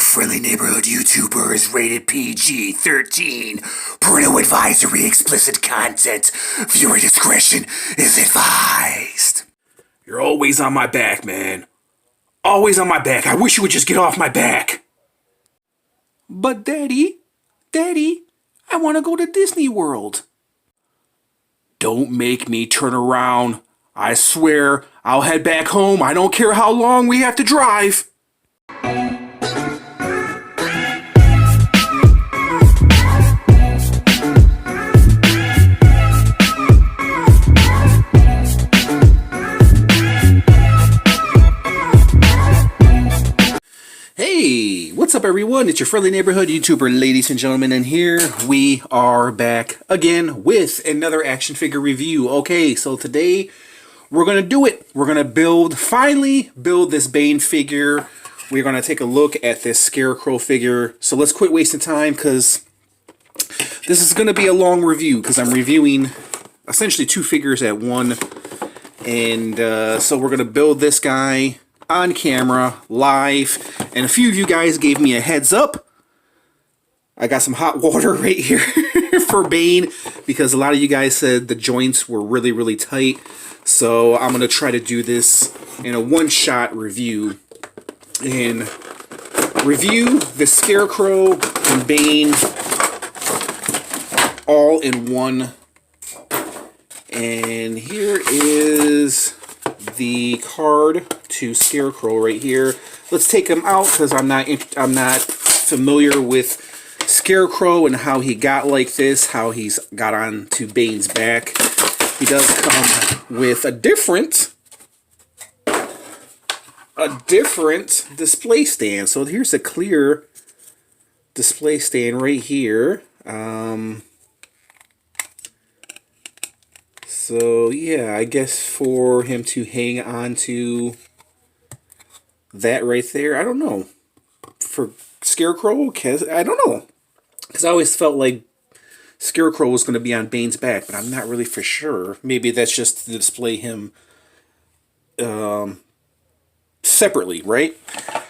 friendly neighborhood YouTuber is rated PG-13. Parental advisory, explicit content. Viewer discretion is advised. You're always on my back, man. Always on my back. I wish you would just get off my back. But Daddy, I want to go to Disney World. Don't make me turn around. I swear, I'll head back home. I don't care how long we have to drive. Hey, what's up everyone? It's your friendly neighborhood YouTuber, ladies and gentlemen, and here we are back again with another action figure review. Okay, so today we're going to do it. We're going to finally build this Bane figure. We're going to take a look at this Scarecrow figure. So let's quit wasting time because this is going to be a long review because I'm reviewing essentially two figures at one. And so we're going to build this guy on camera, live, and a few of you guys gave me a heads up. I got some hot water right here for Bane because a lot of you guys said the joints were really, really tight. So I'm going to try to do this in a one-shot review and review the Scarecrow and Bane all in one. And here is the card to Scarecrow right here. Let's take him out because I'm not familiar with Scarecrow and how he got like this, how he's got on to Bane's back. He does come with a different display stand. So here's a clear display stand right here. So yeah, I guess for him to hang on to that right there, I don't know. For Scarecrow, I don't know. Because I always felt like Scarecrow was going to be on Bane's back, but I'm not really for sure. Maybe that's just to display him separately, right?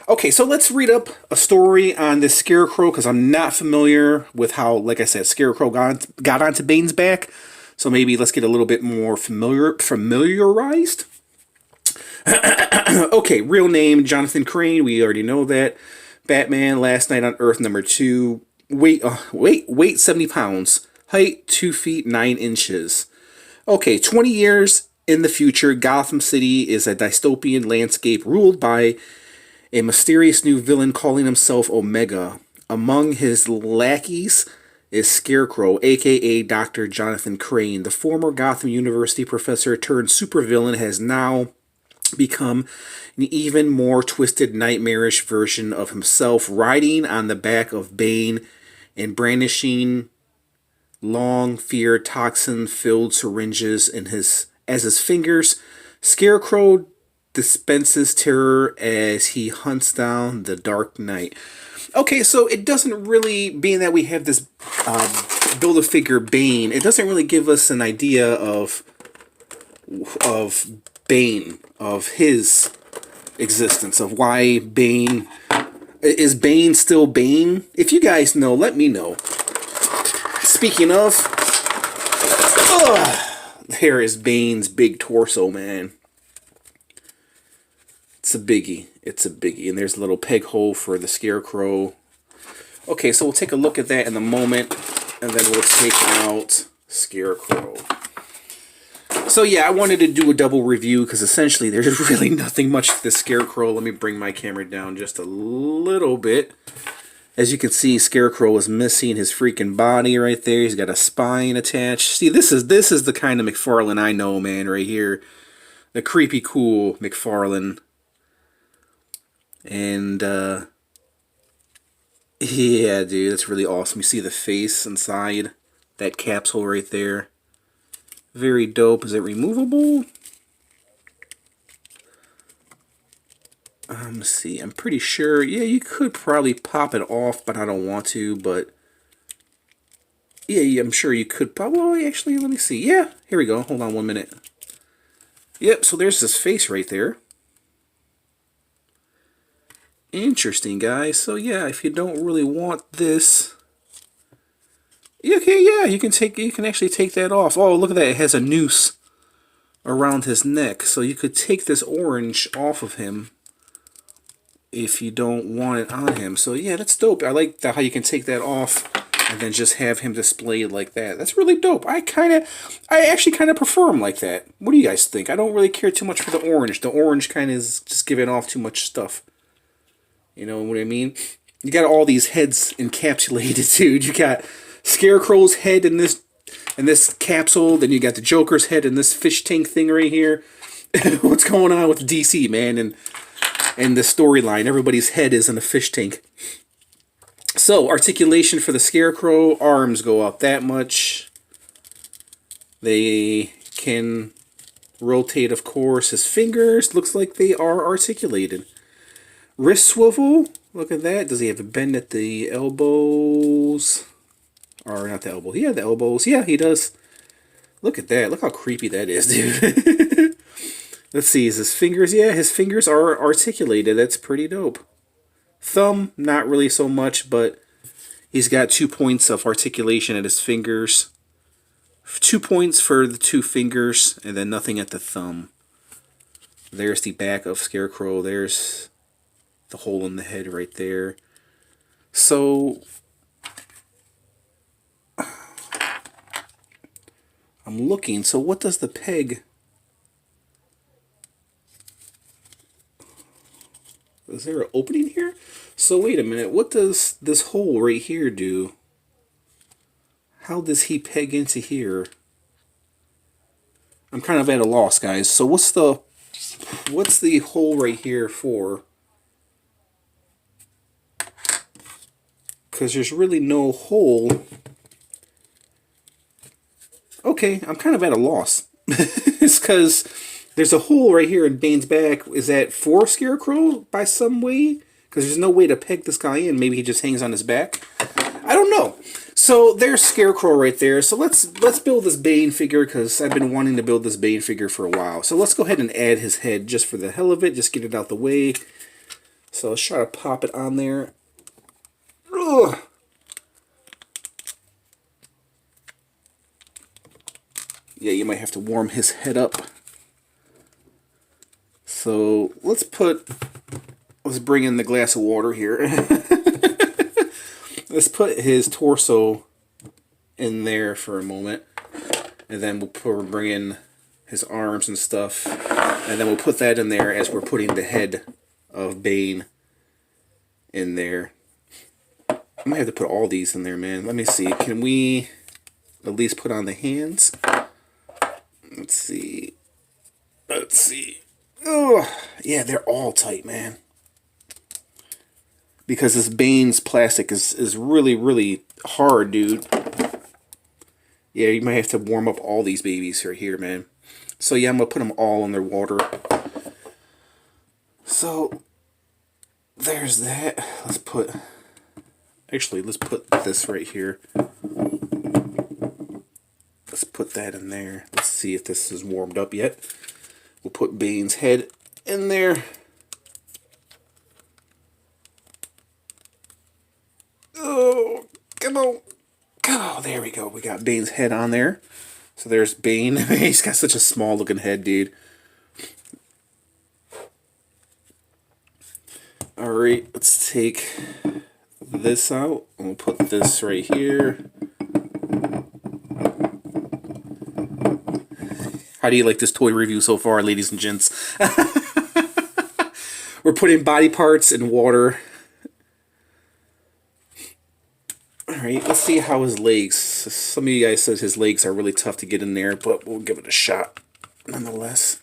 Okay, so let's read up a story on this Scarecrow, because I'm not familiar with how, like I said, Scarecrow got onto Bane's back. So maybe let's get a little bit more familiarized. Okay, real name, Jonathan Crane. We already know that. Batman, Last Night on Earth, #2. Weight 70 pounds. Height 2 feet 9 inches. Okay, 20 years in the future, Gotham City is a dystopian landscape ruled by a mysterious new villain calling himself Omega. Among his lackeys is Scarecrow, aka Dr. Jonathan Crane. The former Gotham University professor turned supervillain has now become an even more twisted, nightmarish version of himself, riding on the back of Bane and brandishing long, fear toxin-filled syringes as his fingers. Scarecrow dispenses terror as he hunts down the Dark Knight. Okay, so it doesn't really, being that we have this Build-A-Figure Bane, it doesn't really give us an idea of Bane, of his existence, of why Bane, is Bane still Bane? If you guys know, let me know. Speaking of, there is Bane's big torso, man. It's a biggie. It's a biggie. And there's a little peg hole for the Scarecrow. Okay, so we'll take a look at that in a moment. And then we'll take out Scarecrow. So yeah, I wanted to do a double review because essentially there's really nothing much to the Scarecrow. Let me bring my camera down just a little bit. As you can see, Scarecrow is missing his freaking body right there. He's got a spine attached. See, this is the kind of McFarlane I know, man, right here. The creepy cool McFarlane. And, yeah, dude, that's really awesome. You see the face inside that capsule right there. Very dope. Is it removable? Let's see. I'm pretty sure, yeah, you could probably pop it off, but I don't want to, but yeah, I'm sure you could probably, actually, let me see. Yeah, here we go. Hold on 1 minute. Yep, so there's his face right there. Interesting, guys. So yeah, if you don't really want this, okay, yeah, you can actually take that off. Oh, look at that! It has a noose around his neck, so you could take this orange off of him if you don't want it on him. So yeah, that's dope. I like how you can take that off and then just have him displayed like that. That's really dope. I actually kind of prefer him like that. What do you guys think? I don't really care too much for the orange. The orange kind of is just giving off too much stuff. You know what I mean? You got all these heads encapsulated, dude. You got Scarecrow's head in this capsule. Then you got the Joker's head in this fish tank thing right here. What's going on with DC, man? And the storyline, everybody's head is in a fish tank. So, articulation for the Scarecrow. Arms go up that much. They can rotate, of course. His fingers, looks like they are articulated. Wrist swivel, look at that. Does he have a bend at the elbows? Or not the elbow. Yeah, the elbows. Yeah, he does. Look at that. Look how creepy that is, dude. Let's see, is his fingers? Yeah, his fingers are articulated. That's pretty dope. Thumb, not really so much, but he's got 2 points of articulation at his fingers. 2 points for the 2 fingers, and then nothing at the thumb. There's the back of Scarecrow. There's the hole in the head right there. So I'm looking. So what does the peg? Is there an opening here? So wait a minute. What does this hole right here do? How does he peg into here? I'm kind of at a loss, guys. So what's the hole right here for? Because there's really no hole. Okay, I'm kind of at a loss. It's because there's a hole right here in Bane's back. Is that for Scarecrow by some way? Because there's no way to peg this guy in. Maybe he just hangs on his back. I don't know. So there's Scarecrow right there. So let's build this Bane figure because I've been wanting to build this Bane figure for a while. So let's go ahead and add his head just for the hell of it. Just get it out the way. So let's try to pop it on there. Ugh. Yeah, you might have to warm his head up. So let's bring in the glass of water here. Let's put his torso in there for a moment. And then we'll bring in his arms and stuff. And then we'll put that in there as we're putting the head of Bane in there. I might have to put all these in there, man. Let me see. Can we at least put on the hands? Let's see. Let's see. Oh, yeah, they're all tight, man. Because this Bane's plastic is really, really hard, dude. Yeah, you might have to warm up all these babies right here, man. So yeah, I'm going to put them all in their water. So, there's that. Let's put this right here. Let's put that in there. Let's see if this is warmed up yet. We'll put Bane's head in there. Oh, come on. Oh, there we go. We got Bane's head on there. So there's Bane. He's got such a small looking head, dude. Alright, let's take this out. And we'll put this right here. How do you like this toy review so far, ladies and gents? We're putting body parts in water. Alright, let's see how his legs... Some of you guys said his legs are really tough to get in there, but we'll give it a shot nonetheless.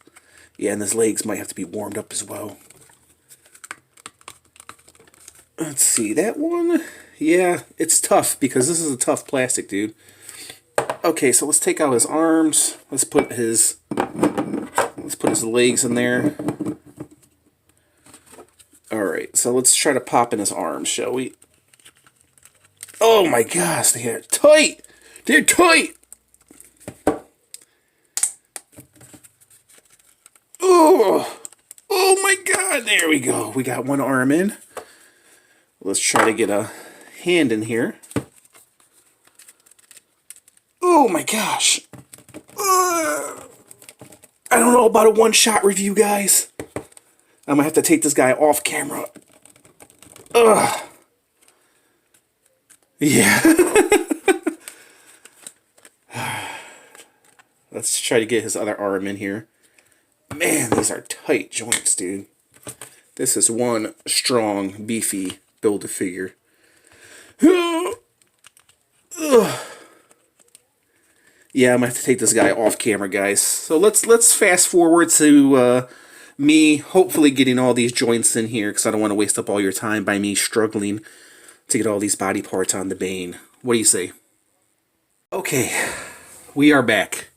Yeah, and his legs might have to be warmed up as well. Let's see, that one... Yeah, it's tough because this is a tough plastic, dude. Okay, so let's take out his arms. Let's put his legs in there. Alright, so let's try to pop in his arms, shall we? Oh my gosh, they're tight! They're tight! Oh! Oh my god, there we go. We got one arm in. Let's try to get a hand in here. Oh my gosh. I don't know about a one-shot review, guys. I'm gonna have to take this guy off camera. Yeah. Let's try to get his other arm in here. Man, these are tight joints, dude. This is one strong, beefy Build-A-Figure. Yeah, I'm gonna have to take this guy off camera, guys. So let's fast forward to me hopefully getting all these joints in here, because I don't want to waste up all your time by me struggling to get all these body parts on the Bane. What do you say? Okay, we are back.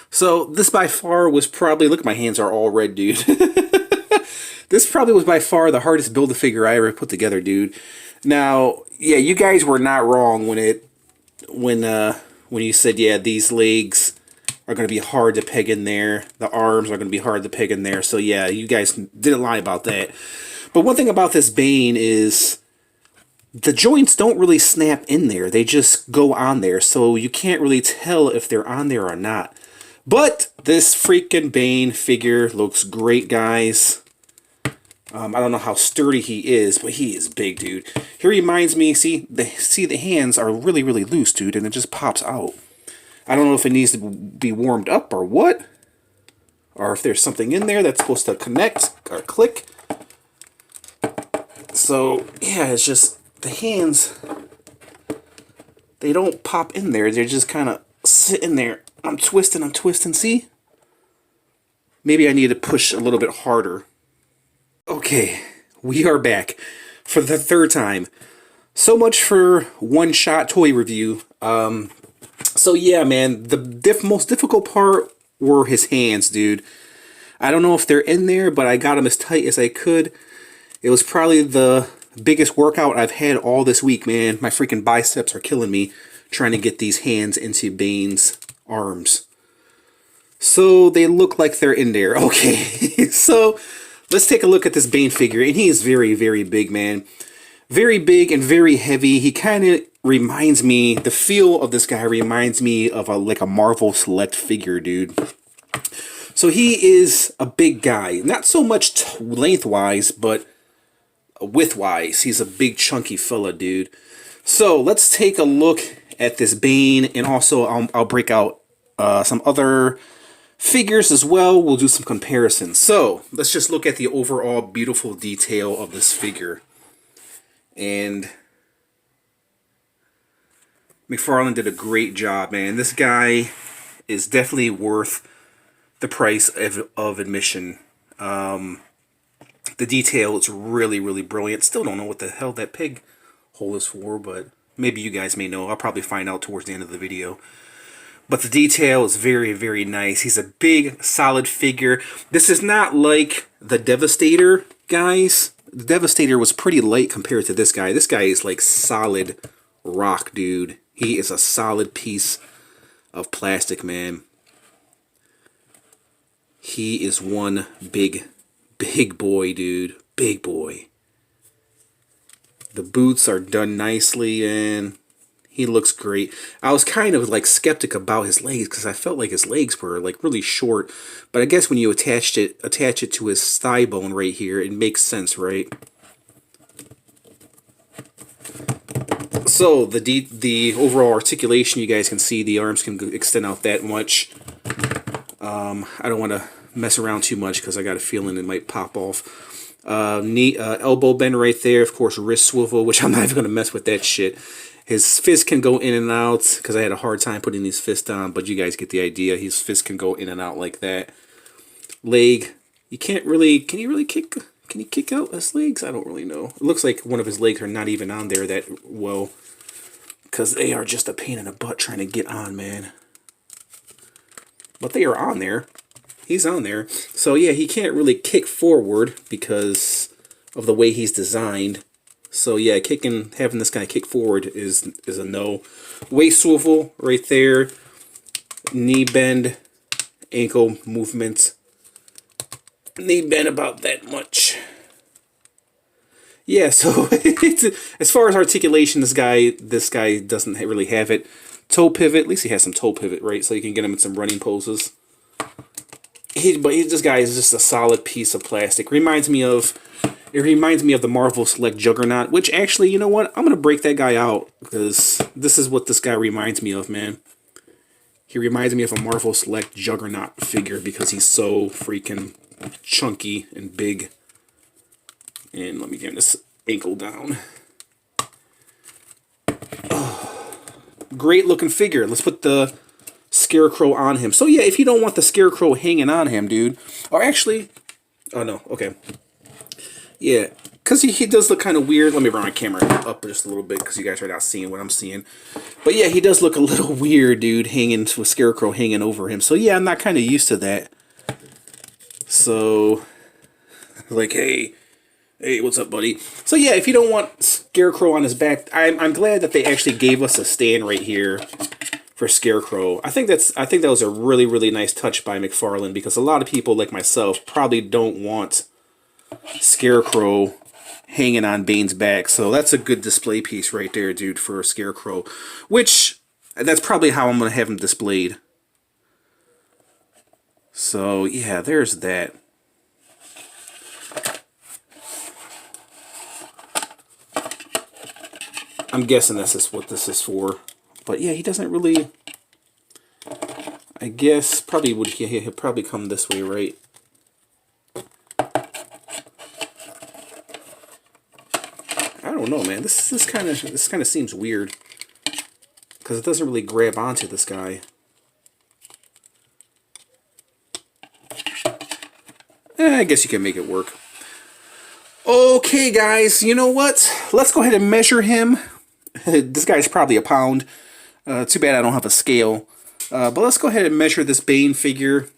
So this by far was probably, look, my hands are all red, dude. This probably was by far the hardest Build-A-Figure I ever put together, dude. Now, yeah, you guys were not wrong when you said, yeah, these legs are going to be hard to peg in there. The arms are going to be hard to peg in there. So yeah, you guys didn't lie about that. But one thing about this Bane is the joints don't really snap in there. They just go on there. So you can't really tell if they're on there or not. But this freaking Bane figure looks great, guys. I don't know how sturdy he is, but he is big, dude. He reminds me, see the hands are really, really loose, dude, and it just pops out. I don't know if it needs to be warmed up or what, or if there's something in there that's supposed to connect or click. So, yeah, it's just the hands, they don't pop in there. They just kind of sit in there. I'm twisting, see? Maybe I need to push a little bit harder. Okay, we are back for the third time. So much for one-shot toy review. So yeah, man, the most difficult part were his hands, dude. I don't know if they're in there, but I got them as tight as I could. It was probably the biggest workout I've had all this week, man. My freaking biceps are killing me trying to get these hands into Bane's arms. So they look like they're in there. Okay, so let's take a look at this Bane figure, and he is very, very big, man. Very big and very heavy. He kind of reminds me, the feel of this guy reminds me of like a Marvel Select figure, dude. So he is a big guy. Not so much lengthwise, but widthwise. He's a big chunky fella, dude. So let's take a look at this Bane, and also I'll break out some other figures as well. We'll do some comparisons. So let's just look at the overall beautiful detail of this figure. And McFarlane did a great job, man. This guy is definitely worth the price of admission. The detail is really, really brilliant. Still don't know what the hell that pig hole is for, but maybe you guys may know. I'll probably find out towards the end of the video. But the detail is very, very nice. He's a big, solid figure. This is not like the Devastator, guys. The Devastator was pretty light compared to this guy. This guy is like solid rock, dude. He is a solid piece of plastic, man. He is one big, big boy, dude. Big boy. The boots are done nicely, and he looks great. I was kind of like skeptic about his legs because I felt like his legs were like really short. But I guess when you attach it to his thigh bone right here, it makes sense, right? So the overall articulation, you guys can see the arms can extend out that much. I don't want to mess around too much because I got a feeling it might pop off. Knee, elbow bend right there. Of course, wrist swivel, which I'm not even going to mess with that shit. His fist can go in and out because I had a hard time putting these fists on, but you guys get the idea. His fist can go in and out like that. Leg, you can't really, can he kick out his legs? I don't really know. It looks like one of his legs are not even on there that well, because they are just a pain in the butt trying to get on, man. But they are on there. He's on there. So yeah, he can't really kick forward because of the way he's designed. So yeah, having this guy kick forward is a no. Waist swivel right there. Knee bend, ankle movement. Knee bend about that much. Yeah, so as far as articulation, this guy doesn't really have it. Toe pivot, at least he has some toe pivot, right? So you can get him in some running poses. This guy is just a solid piece of plastic. It reminds me of the Marvel Select Juggernaut, which actually, you know what? I'm gonna break that guy out because this is what this guy reminds me of, man. He reminds me of a Marvel Select Juggernaut figure because he's so freaking chunky and big. And let me get this ankle down. Oh, great looking figure. Let's put the Scarecrow on him. So yeah, if you don't want the Scarecrow hanging on him, dude. Or actually, oh no, okay. Yeah, because he does look kind of weird. Let me run my camera up just a little bit because you guys are not seeing what I'm seeing. But yeah, he does look a little weird, dude, hanging with Scarecrow hanging over him. So yeah, I'm not kind of used to that. So, like, hey, what's up, buddy? So yeah, if you don't want Scarecrow on his back, I'm glad that they actually gave us a stand right here for Scarecrow. I think that was a really, really nice touch by McFarlane because a lot of people like myself probably don't want Scarecrow hanging on Bane's back. So that's a good display piece right there, dude, for Scarecrow. Which, that's probably how I'm going to have him displayed. So, yeah, there's that. I'm guessing this is what this is for. But yeah, he doesn't really... I guess probably he'll probably come this way, right? I don't know, man. This kind of seems weird because it doesn't really grab onto this guy. I guess you can make it work. Okay, guys, you know what? Let's go ahead and measure him. This guy's probably a pound. Too bad I don't have a scale. But let's go ahead and measure this Bane figure.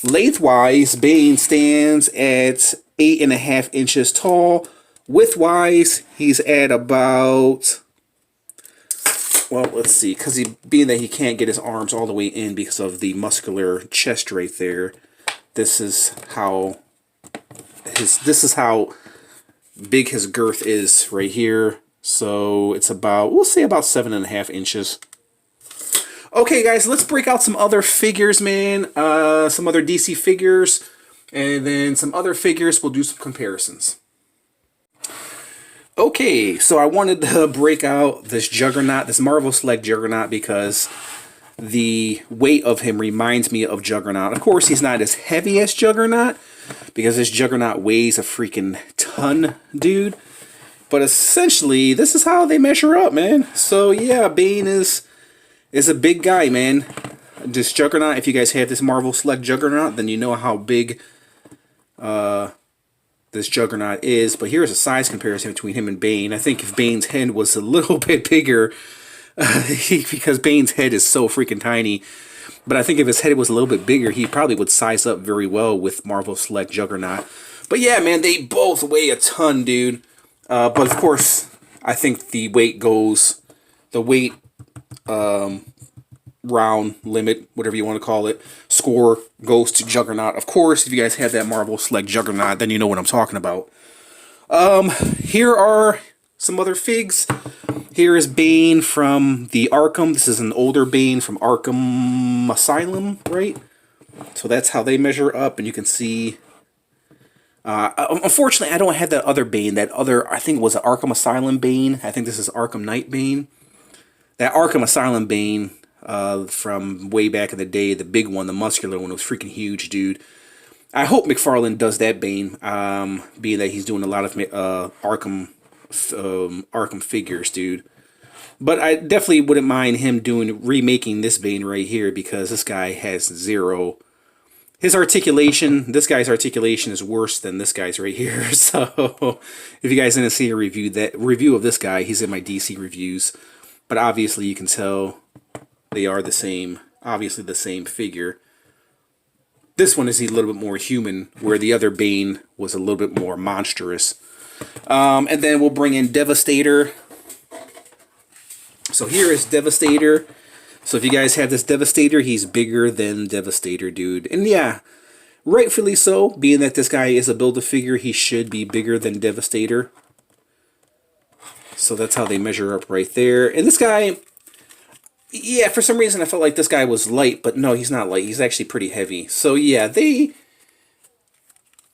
Lengthwise, Bane stands at 8.5 inches tall. Widthwise, he's at about... Well, let's see, because being that he can't get his arms all the way in because of the muscular chest right there, this is how big his girth is right here. So it's about, we'll say about 7.5 inches. Okay, guys, let's break out some other figures, man. Some other DC figures, and then some other figures. We'll do some comparisons. Okay, so I wanted to break out this Juggernaut, this Marvel Select Juggernaut, because the weight of him reminds me of Juggernaut. Of course, he's not as heavy as Juggernaut, because this Juggernaut weighs a freaking ton, dude. But essentially, this is how they measure up, man. So yeah, Bane is a big guy, man. This Juggernaut, if you guys have this Marvel Select Juggernaut, then you know how big this Juggernaut is. But here's a size comparison between him and Bane. I think if Bane's head was a little bit bigger, because Bane's head is so freaking tiny, but I think if his head was a little bit bigger, he probably would size up very well with Marvel Select Juggernaut. But yeah, man, they both weigh a ton, dude. But of course, I think the weight round limit, whatever you want to call it, score goes to Juggernaut. Of course, if you guys have that Marvel Select Juggernaut, then you know what I'm talking about. Here are some other figs. Here is Bane from the Arkham. This is an older Bane from Arkham Asylum, right? So that's how they measure up, and you can see... unfortunately, I don't have that other Bane. That other, I think it was an Arkham Asylum Bane. I think this is Arkham Knight Bane. That Arkham Asylum Bane from way back in the day, the big one, the muscular one, was freaking huge, dude. I hope McFarlane does that Bane, being that he's doing a lot of Arkham figures, dude. But I definitely wouldn't mind him remaking this Bane right here, because this guy has zero... His articulation, this guy's articulation is worse than this guy's right here. So, if you guys didn't see a review of this guy, he's in my DC reviews. But obviously, you can tell they are the same, obviously the same figure. This one is a little bit more human, where the other Bane was a little bit more monstrous. And then we'll bring in Devastator. So here is Devastator. So if you guys have this Devastator, he's bigger than Devastator, dude. And yeah, Rightfully so, being that this guy is a Build-A-Figure, he should be bigger than Devastator. So that's how they measure up right there. And this guy, yeah, for some reason I felt like this guy was light, but no, he's not light. He's actually pretty heavy. So yeah,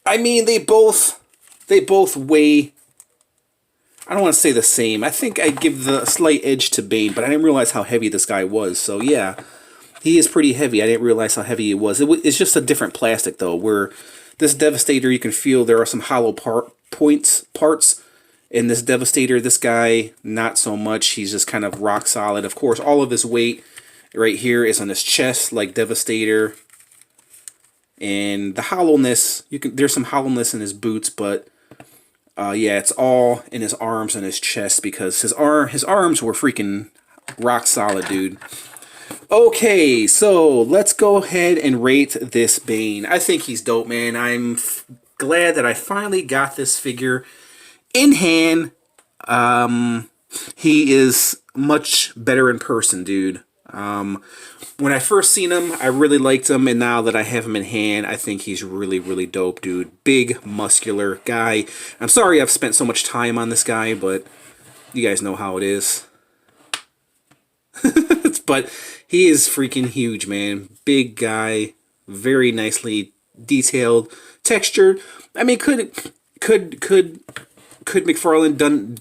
I mean, they both weigh, I don't want to say the same. I think I give the slight edge to Bane, but I didn't realize how heavy this guy was. So yeah, he is pretty heavy. I didn't realize how heavy he was. It's just a different plastic though, where this Devastator, you can feel there are some hollow parts in this Devastator. This guy, not so much. He's just kind of rock solid. Of course, all of his weight right here is on his chest, like Devastator. And the hollowness, there's some hollowness in his boots, but yeah, it's all in his arms and his chest because his arms were freaking rock solid, dude. Okay, so let's go ahead and rate this Bane. I think he's dope, man. I'm glad that I finally got this figure in hand. He is much better in person, dude. When I first seen him, I really liked him, and now that I have him in hand, I think he's really, really dope, dude. Big, muscular guy. I'm sorry I've spent so much time on this guy, but you guys know how it is. But he is freaking huge, man. Big guy, very nicely detailed, textured. I mean, could McFarlane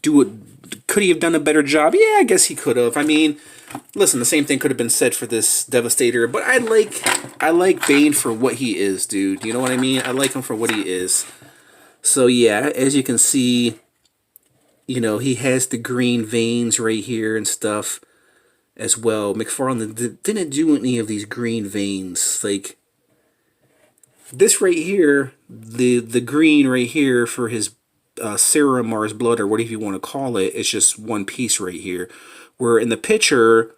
could he have done a better job? Yeah, I guess he could have. I mean, listen, the same thing could have been said for this Devastator, but I like Bane for what he is, dude. You know what I mean? I like him for what he is. So yeah, as you can see, you know, he has the green veins right here and stuff as well. McFarlane didn't do any of these green veins. Like this right here, the green right here for his serum or his blood or whatever you want to call it, it's just one piece right here. Where in the picture,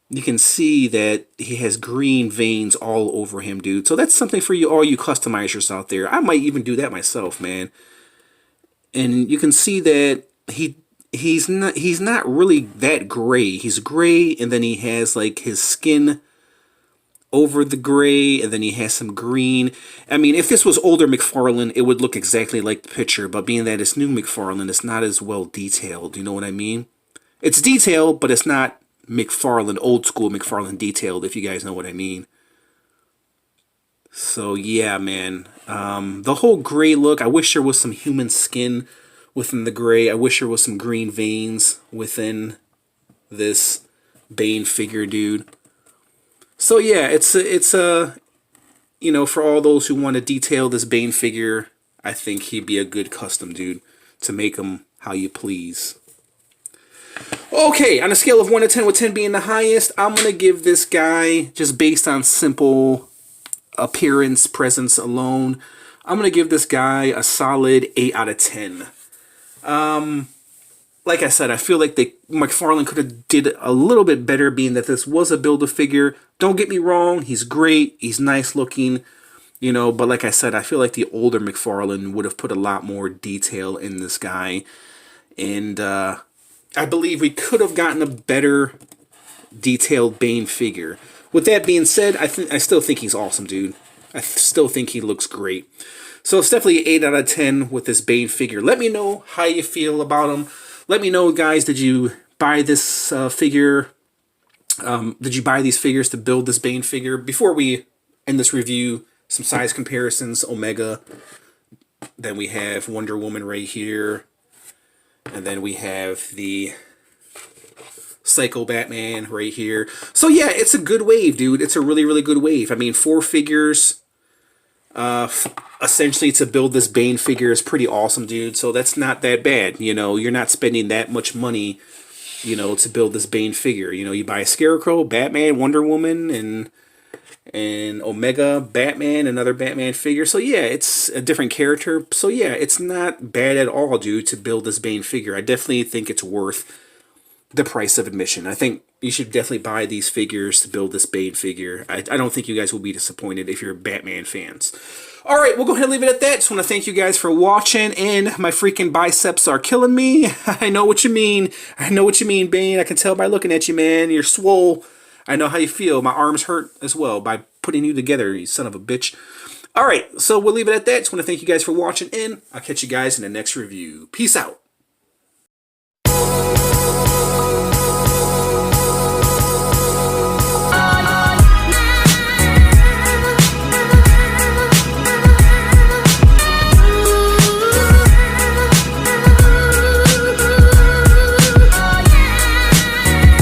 you can see that he has green veins all over him, dude. So that's something for you, all you customizers out there. I might even do that myself, man. And you can see that he's not really that gray. He's gray, and then he has like his skin over the gray, and then he has some green. I mean, if this was older McFarlane, it would look exactly like the picture, but being that it's new McFarlane, it's not as well detailed. You know what I mean? It's detailed, but it's not McFarlane, old school McFarlane detailed, if you guys know what I mean. So yeah, man. The whole gray look, I wish there was some human skin within the gray. I wish there was some green veins within this Bane figure, dude. So yeah, it's a you know, for all those who want to detail this Bane figure, I think he'd be a good custom, dude, to make him how you please. Okay, on a scale of 1 to 10, with 10 being the highest, I'm going to give this guy, just based on simple appearance, presence alone, I'm going to give this guy a solid 8 out of 10. Like I said, I feel like McFarlane could have did a little bit better, being that this was a Build-A-Figure. Don't get me wrong, he's great, he's nice looking, you know, but like I said, I feel like the older McFarlane would have put a lot more detail in this guy. And I believe we could have gotten a better detailed Bane figure. With that being said, I still think he's awesome, dude. I still think he looks great. So it's definitely 8 out of 10 with this Bane figure. Let me know how you feel about him. Let me know, guys, did you buy this figure? Did you buy these figures to build this Bane figure? Before we end this review, some size comparisons. Omega. Then we have Wonder Woman right here. And then we have the Psycho Batman right here. So yeah, it's a good wave, dude. It's a really, really good wave. I mean, 4 figures essentially to build this Bane figure is pretty awesome, dude. So that's not that bad. You know, you're not spending that much money, you know, to build this Bane figure. You know, you buy a Scarecrow, Batman, Wonder Woman, and Omega, Batman, another Batman figure. So yeah, it's a different character. So yeah, it's not bad at all, dude, to build this Bane figure. I definitely think it's worth the price of admission. I think you should definitely buy these figures to build this Bane figure. I don't think you guys will be disappointed if you're Batman fans. Alright, we'll go ahead and leave it at that. Just want to thank you guys for watching, and my freaking biceps are killing me. I know what you mean. I know what you mean, Bane. I can tell by looking at you, man. You're swole. I know how you feel. My arms hurt as well by putting you together, you son of a bitch. All right, so we'll leave it at that. Just want to thank you guys for watching, and I'll catch you guys in the next review. Peace out.